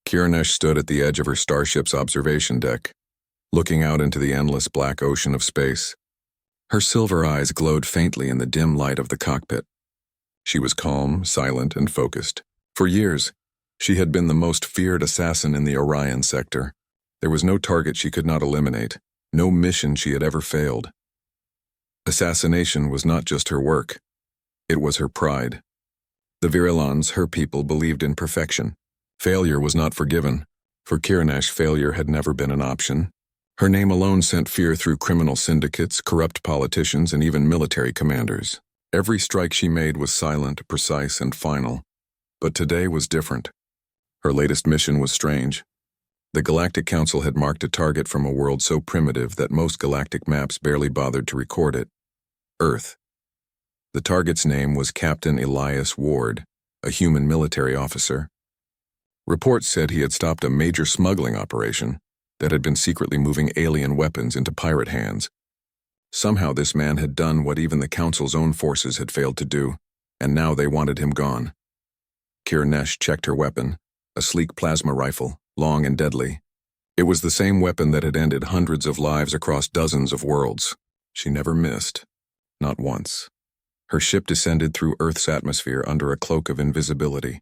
Kiranesh stood at the edge of her starship's observation deck, looking out into the endless black ocean of space. Her silver eyes glowed faintly in the dim light of the cockpit. She was calm, silent, and focused. For years, she had been the most feared assassin in the Orion sector. There was no target she could not eliminate, no mission she had ever failed. Assassination was not just her work. It was her pride. The Virilans, her people, believed in perfection. Failure was not forgiven. For Kiranesh, failure had never been an option. Her name alone sent fear through criminal syndicates, corrupt politicians, and even military commanders. Every strike she made was silent, precise, and final. But today was different. Her latest mission was strange. The Galactic Council had marked a target from a world so primitive that most galactic maps barely bothered to record it. Earth. The target's name was Captain Elias Ward, a human military officer. Reports said he had stopped a major smuggling operation that had been secretly moving alien weapons into pirate hands. Somehow this man had done what even the Council's own forces had failed to do, and now they wanted him gone. Kiranesh checked her weapon, a sleek plasma rifle, long and deadly. It was the same weapon that had ended hundreds of lives across dozens of worlds. She never missed. Not once. Her ship descended through Earth's atmosphere under a cloak of invisibility.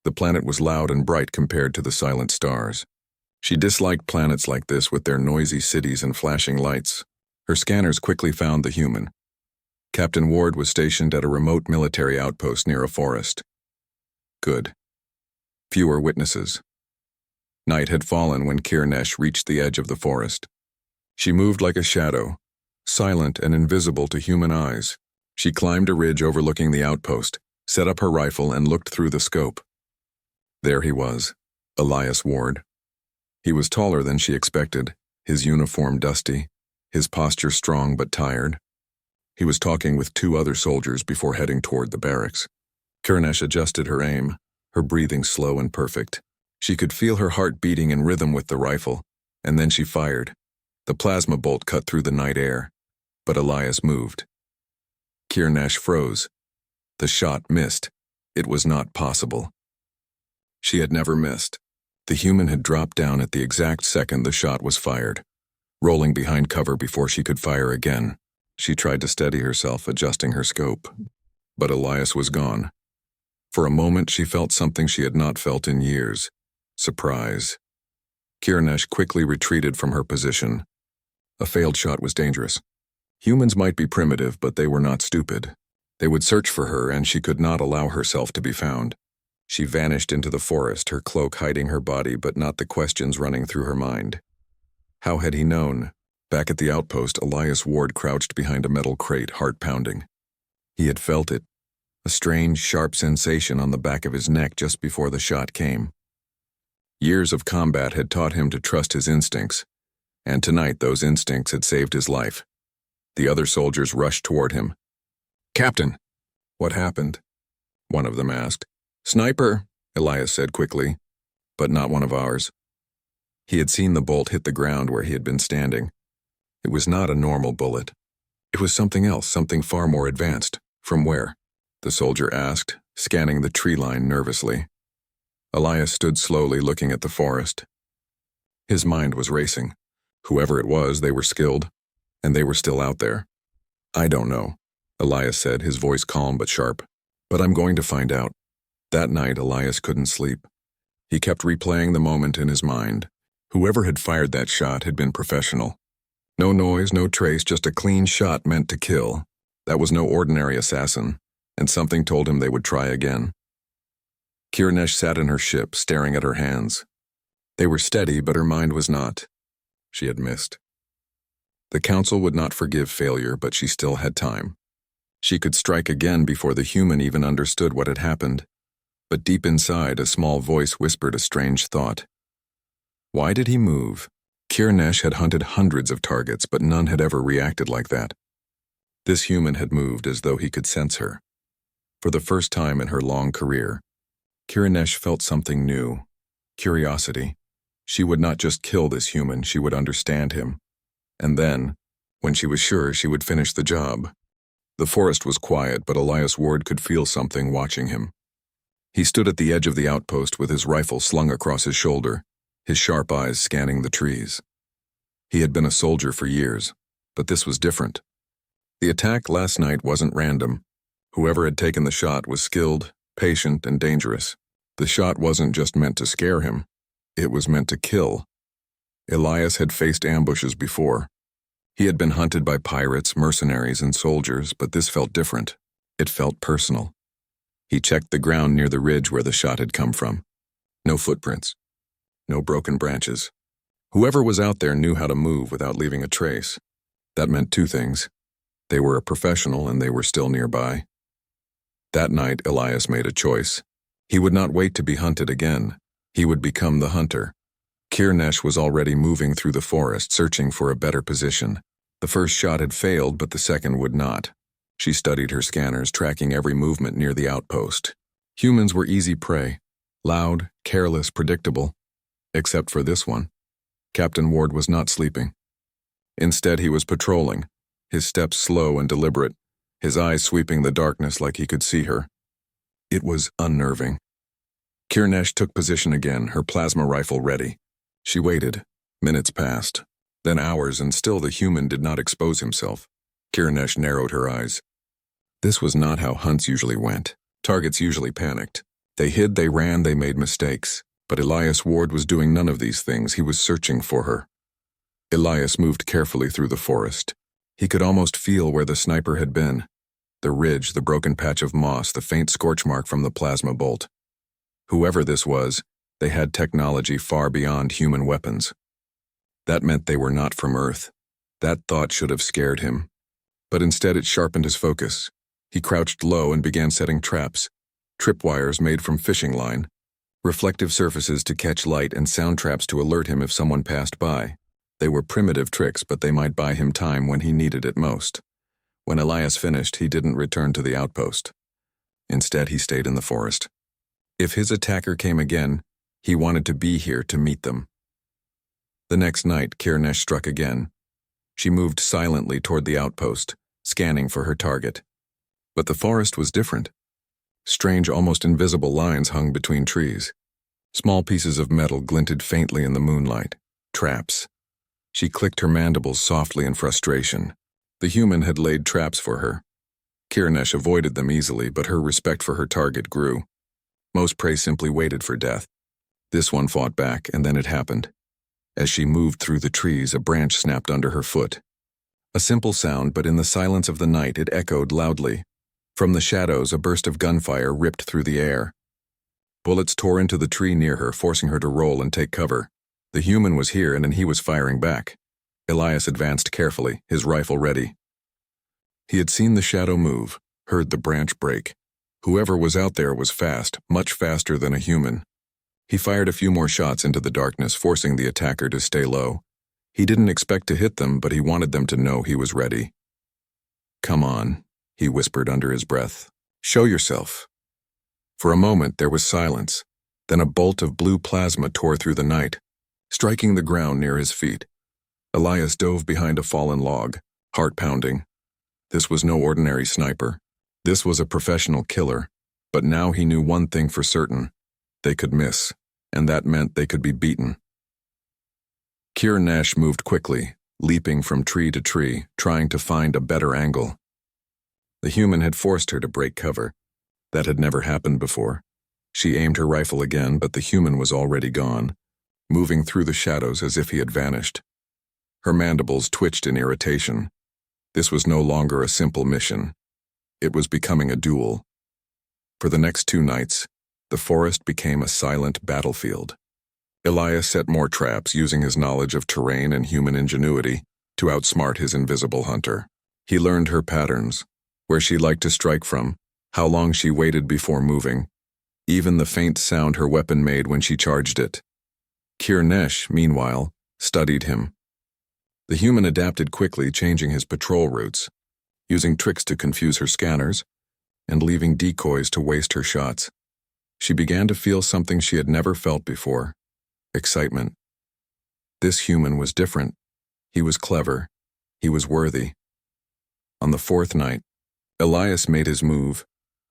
The planet was loud and bright compared to the silent stars. She disliked planets like this with their noisy cities and flashing lights. Her scanners quickly found the human. Captain Ward was stationed at a remote military outpost near a forest. Good. Fewer witnesses. Night had fallen when Kiranesh reached the edge of the forest. She moved like a shadow, silent and invisible to human eyes. She climbed a ridge overlooking the outpost, set up her rifle, and looked through the scope. There he was, Elias Ward. He was taller than she expected, his uniform dusty, his posture strong but tired. He was talking with two other soldiers before heading toward the barracks. Kiranesh adjusted her aim, her breathing slow and perfect. She could feel her heart beating in rhythm with the rifle, and then she fired. The plasma bolt cut through the night air, but Elias moved. Kiranesh froze. The shot missed. It was not possible. She had never missed. The human had dropped down at the exact second the shot was fired, rolling behind cover before she could fire again. She tried to steady herself, adjusting her scope. But Elias was gone. For a moment, she felt something she had not felt in years. Surprise. Kiranesh quickly retreated from her position. A failed shot was dangerous. Humans might be primitive, but they were not stupid. They would search for her, and she could not allow herself to be found. She vanished into the forest, her cloak hiding her body, but not the questions running through her mind. How had he known? Back at the outpost, Elias Ward crouched behind a metal crate, heart pounding. He had felt it, a strange, sharp sensation on the back of his neck just before the shot came. Years of combat had taught him to trust his instincts, and tonight those instincts had saved his life. The other soldiers rushed toward him. "Captain!" "What happened?" one of them asked. "Sniper," Elias said quickly, "but not one of ours." He had seen the bolt hit the ground where he had been standing. It was not a normal bullet. It was something else, something far more advanced. "From where?" the soldier asked, scanning the tree line nervously. Elias stood slowly looking at the forest. His mind was racing. Whoever it was, they were skilled, and they were still out there. "I don't know," Elias said, his voice calm but sharp. "But I'm going to find out." That night, Elias couldn't sleep. He kept replaying the moment in his mind. Whoever had fired that shot had been professional. No noise, no trace, just a clean shot meant to kill. That was no ordinary assassin, and something told him they would try again. Kiranesh sat in her ship, staring at her hands. They were steady, but her mind was not. She had missed. The council would not forgive failure, but she still had time. She could strike again before the human even understood what had happened. But deep inside, a small voice whispered a strange thought. Why did he move? Kiranesh had hunted hundreds of targets, but none had ever reacted like that. This human had moved as though he could sense her. For the first time in her long career, Kiranesh felt something new. Curiosity. She would not just kill this human, she would understand him. And then, when she was sure, she would finish the job. The forest was quiet, but Elias Ward could feel something watching him. He stood at the edge of the outpost with his rifle slung across his shoulder, his sharp eyes scanning the trees. He had been a soldier for years, but this was different. The attack last night wasn't random. Whoever had taken the shot was skilled, patient, and dangerous. The shot wasn't just meant to scare him. It was meant to kill. Elias had faced ambushes before. He had been hunted by pirates, mercenaries, and soldiers, but this felt different. It felt personal. He checked the ground near the ridge where the shot had come from. No footprints. No broken branches. Whoever was out there knew how to move without leaving a trace. That meant two things. They were a professional and they were still nearby. That night, Elias made a choice. He would not wait to be hunted again. He would become the hunter. Kirnesh was already moving through the forest, searching for a better position. The first shot had failed, but the second would not. She studied her scanners, tracking every movement near the outpost. Humans were easy prey. Loud, careless, predictable. Except for this one. Captain Ward was not sleeping. Instead, he was patrolling, his steps slow and deliberate, his eyes sweeping the darkness like he could see her. It was unnerving. Kirnesh took position again, her plasma rifle ready. She waited. Minutes passed. Then hours, and still the human did not expose himself. Kirnesh narrowed her eyes. This was not how hunts usually went. Targets usually panicked. They hid, they ran, they made mistakes. But Elias Ward was doing none of these things. He was searching for her. Elias moved carefully through the forest. He could almost feel where the sniper had been. The ridge, the broken patch of moss, the faint scorch mark from the plasma bolt. Whoever this was, they had technology far beyond human weapons. That meant they were not from Earth. That thought should have scared him. But instead it sharpened his focus. He crouched low and began setting traps. Tripwires made from fishing line. Reflective surfaces to catch light and sound traps to alert him if someone passed by. They were primitive tricks, but they might buy him time when he needed it most. When Elias finished, he didn't return to the outpost. Instead, he stayed in the forest. If his attacker came again, he wanted to be here to meet them. The next night, Kirnesh struck again. She moved silently toward the outpost, scanning for her target. But the forest was different. Strange, almost invisible lines hung between trees. Small pieces of metal glinted faintly in the moonlight. Traps. She clicked her mandibles softly in frustration. The human had laid traps for her. Kirnesh avoided them easily, but her respect for her target grew. Most prey simply waited for death. This one fought back, and then it happened. As she moved through the trees, a branch snapped under her foot. A simple sound, but in the silence of the night it echoed loudly. From the shadows, a burst of gunfire ripped through the air. Bullets tore into the tree near her, forcing her to roll and take cover. The human was here, and he was firing back. Elias advanced carefully, his rifle ready. He had seen the shadow move, heard the branch break. Whoever was out there was fast, much faster than a human. He fired a few more shots into the darkness, forcing the attacker to stay low. He didn't expect to hit them, but he wanted them to know he was ready. "Come on," he whispered under his breath. "Show yourself." For a moment there was silence. Then a bolt of blue plasma tore through the night, striking the ground near his feet. Elias dove behind a fallen log, heart pounding. This was no ordinary sniper. This was a professional killer. But now he knew one thing for certain. They could miss, and that meant they could be beaten. Kirnesh moved quickly, leaping from tree to tree, trying to find a better angle. The human had forced her to break cover. That had never happened before. She aimed her rifle again, but the human was already gone, moving through the shadows as if he had vanished. Her mandibles twitched in irritation. This was no longer a simple mission. It was becoming a duel. For the next 2 nights, the forest became a silent battlefield. Elias set more traps, using his knowledge of terrain and human ingenuity to outsmart his invisible hunter. He learned her patterns, where she liked to strike from, how long she waited before moving, even the faint sound her weapon made when she charged it. Kirnesh, meanwhile, studied him. The human adapted quickly, changing his patrol routes, using tricks to confuse her scanners, and leaving decoys to waste her shots. She began to feel something she had never felt before: excitement. This human was different. He was clever. He was worthy. On the 4th night, Elias made his move.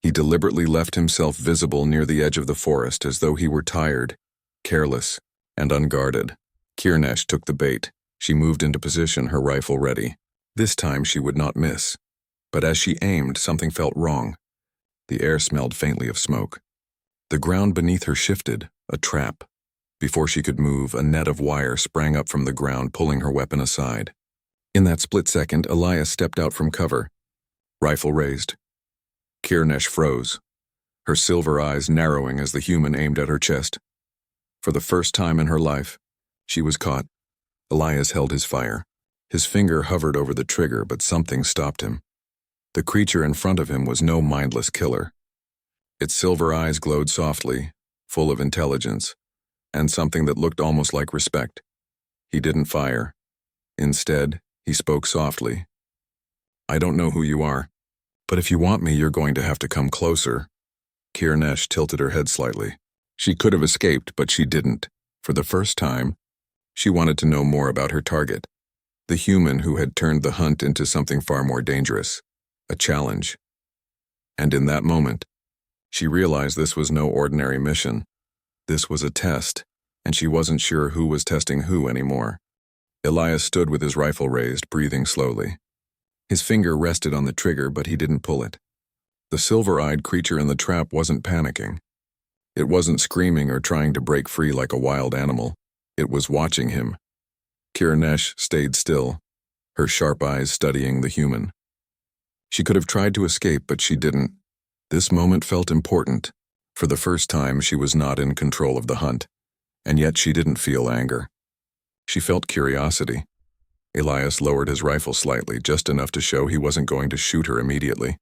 He deliberately left himself visible near the edge of the forest as though he were tired, careless, and unguarded. Kirnesh took the bait. She moved into position, her rifle ready. This time she would not miss. But as she aimed, something felt wrong. The air smelled faintly of smoke. The ground beneath her shifted, a trap. Before she could move, a net of wire sprang up from the ground, pulling her weapon aside. In that split second, Elias stepped out from cover, rifle raised. Kirnesh froze, her silver eyes narrowing as the human aimed at her chest. For the first time in her life, she was caught. Elias held his fire. His finger hovered over the trigger, but something stopped him. The creature in front of him was no mindless killer. Its silver eyes glowed softly, full of intelligence, and something that looked almost like respect. He didn't fire. Instead, he spoke softly. "I don't know who you are, but if you want me, you're going to have to come closer." Kirnesh tilted her head slightly. She could have escaped, but she didn't. For the first time, she wanted to know more about her target, the human who had turned the hunt into something far more dangerous, a challenge. And in that moment, she realized this was no ordinary mission. This was a test, and she wasn't sure who was testing who anymore. Elias stood with his rifle raised, breathing slowly. His finger rested on the trigger, but he didn't pull it. The silver-eyed creature in the trap wasn't panicking. It wasn't screaming or trying to break free like a wild animal. It was watching him. Kirnesh stayed still, her sharp eyes studying the human. She could have tried to escape, but she didn't. This moment felt important. For the first time, she was not in control of the hunt, and yet she didn't feel anger. She felt curiosity. Elias lowered his rifle slightly, just enough to show he wasn't going to shoot her immediately.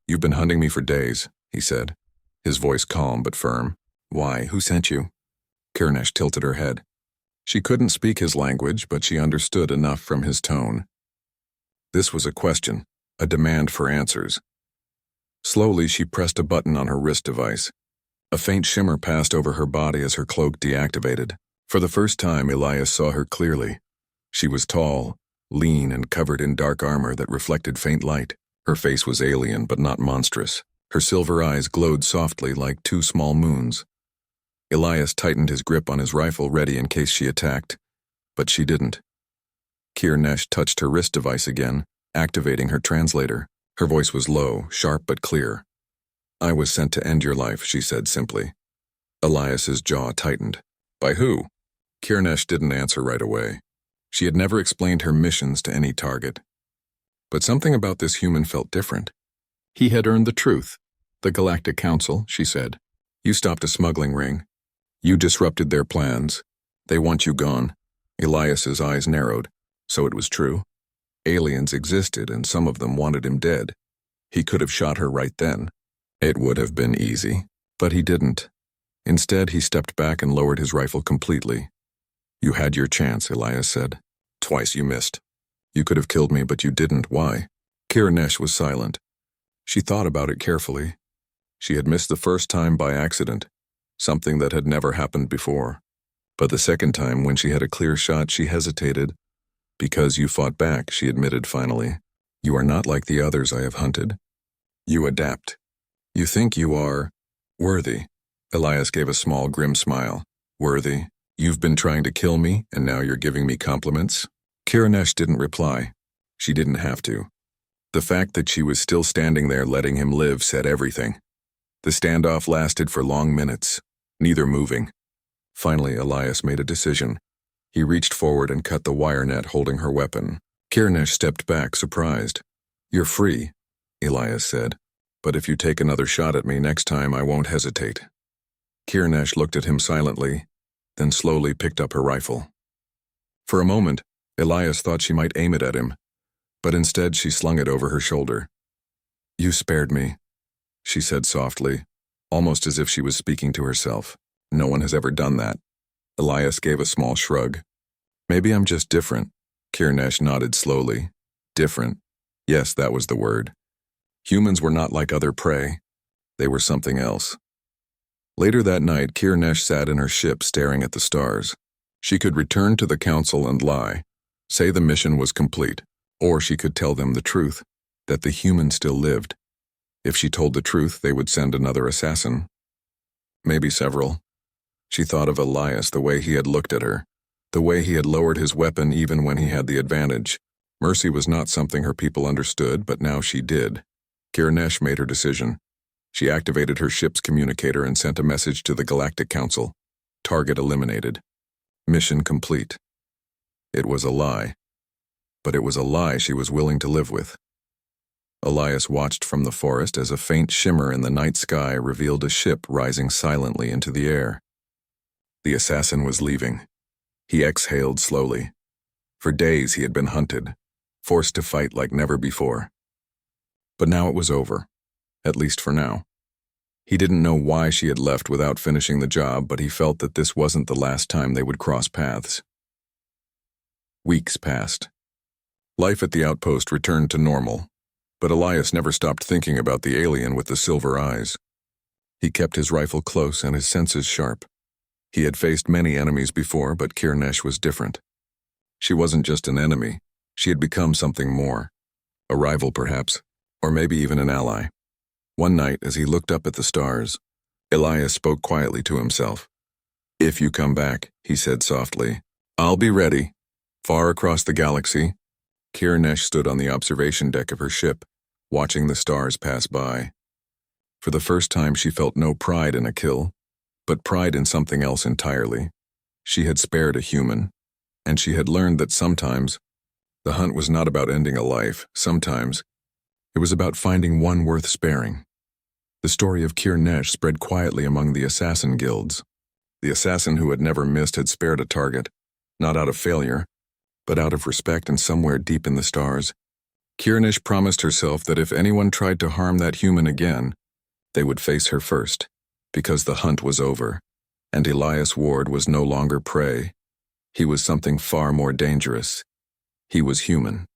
"You've been hunting me for days," he said, his voice calm but firm. "Why? Who sent you?" Kirnesh tilted her head. She couldn't speak his language, but she understood enough from his tone. This was a question, a demand for answers. Slowly, she pressed a button on her wrist device. A faint shimmer passed over her body as her cloak deactivated. For the first time, Elias saw her clearly. She was tall, lean, and covered in dark armor that reflected faint light. Her face was alien but not monstrous. Her silver eyes glowed softly like two small moons. Elias tightened his grip on his rifle, ready in case she attacked, but she didn't. Kirnesh touched her wrist device again, activating her translator. Her voice was low, sharp but clear. "I was sent to end your life," she said simply. Elias's jaw tightened. "By who?" Kirnesh didn't answer right away. She had never explained her missions to any target. But something about this human felt different. He had earned the truth. "The Galactic Council," she said. "You stopped a smuggling ring. You disrupted their plans. They want you gone." Elias's eyes narrowed. So it was true. Aliens existed, and some of them wanted him dead. He could have shot her right then. It would have been easy, but he didn't. Instead, he stepped back and lowered his rifle completely. "You had your chance," Elias said. "Twice you missed. You could have killed me, but you didn't. Why?" Kirnesh was silent. She thought about it carefully. She had missed the first time by accident, something that had never happened before. But the second time, when she had a clear shot, she hesitated. "Because you fought back," she admitted finally. "You are not like the others I have hunted. You adapt. You think you are worthy." Elias gave a small, grim smile. "Worthy? You've been trying to kill me, and now you're giving me compliments?" Kirnesh didn't reply. She didn't have to. The fact that she was still standing there letting him live said everything. The standoff lasted for long minutes, neither moving. Finally, Elias made a decision. He reached forward and cut the wire net holding her weapon. Kirnesh stepped back, surprised. "You're free," Elias said. "But if you take another shot at me next time, I won't hesitate." Kirnesh looked at him silently, then slowly picked up her rifle. For a moment, Elias thought she might aim it at him, but instead she slung it over her shoulder. "You spared me," she said softly, almost as if she was speaking to herself. "No one has ever done that." Elias gave a small shrug. "Maybe I'm just different." Kirnesh nodded slowly. Different. Yes, that was the word. Humans were not like other prey. They were something else. Later that night, Kirnesh sat in her ship staring at the stars. She could return to the council and lie, say the mission was complete, or she could tell them the truth, that the human still lived. If she told the truth, they would send another assassin. Maybe several. She thought of Elias, the way he had looked at her, the way he had lowered his weapon even when he had the advantage. Mercy was not something her people understood, but now she did. Kirnesh made her decision. She activated her ship's communicator and sent a message to the Galactic Council. Target eliminated. Mission complete. It was a lie. But it was a lie she was willing to live with. Elias watched from the forest as a faint shimmer in the night sky revealed a ship rising silently into the air. The assassin was leaving. He exhaled slowly. For days he had been hunted, forced to fight like never before. But now it was over, at least for now. He didn't know why she had left without finishing the job, but he felt that this wasn't the last time they would cross paths. Weeks passed. Life at the outpost returned to normal, but Elias never stopped thinking about the alien with the silver eyes. He kept his rifle close and his senses sharp. He had faced many enemies before, but Kirnesh was different. She wasn't just an enemy. She had become something more. A rival, perhaps, or maybe even an ally. One night, as he looked up at the stars, Elias spoke quietly to himself. "If you come back," he said softly, "I'll be ready." Far across the galaxy, Kirnesh stood on the observation deck of her ship, watching the stars pass by. For the first time, she felt no pride in a kill, but pride in something else entirely. She had spared a human, and she had learned that sometimes the hunt was not about ending a life. Sometimes it was about finding one worth sparing. The story of Kirnesh spread quietly among the assassin guilds. The assassin who had never missed had spared a target, not out of failure, but out of respect, and somewhere deep in the stars, Kirnesh promised herself that if anyone tried to harm that human again, they would face her first, because the hunt was over, and Elias Ward was no longer prey. He was something far more dangerous. He was human.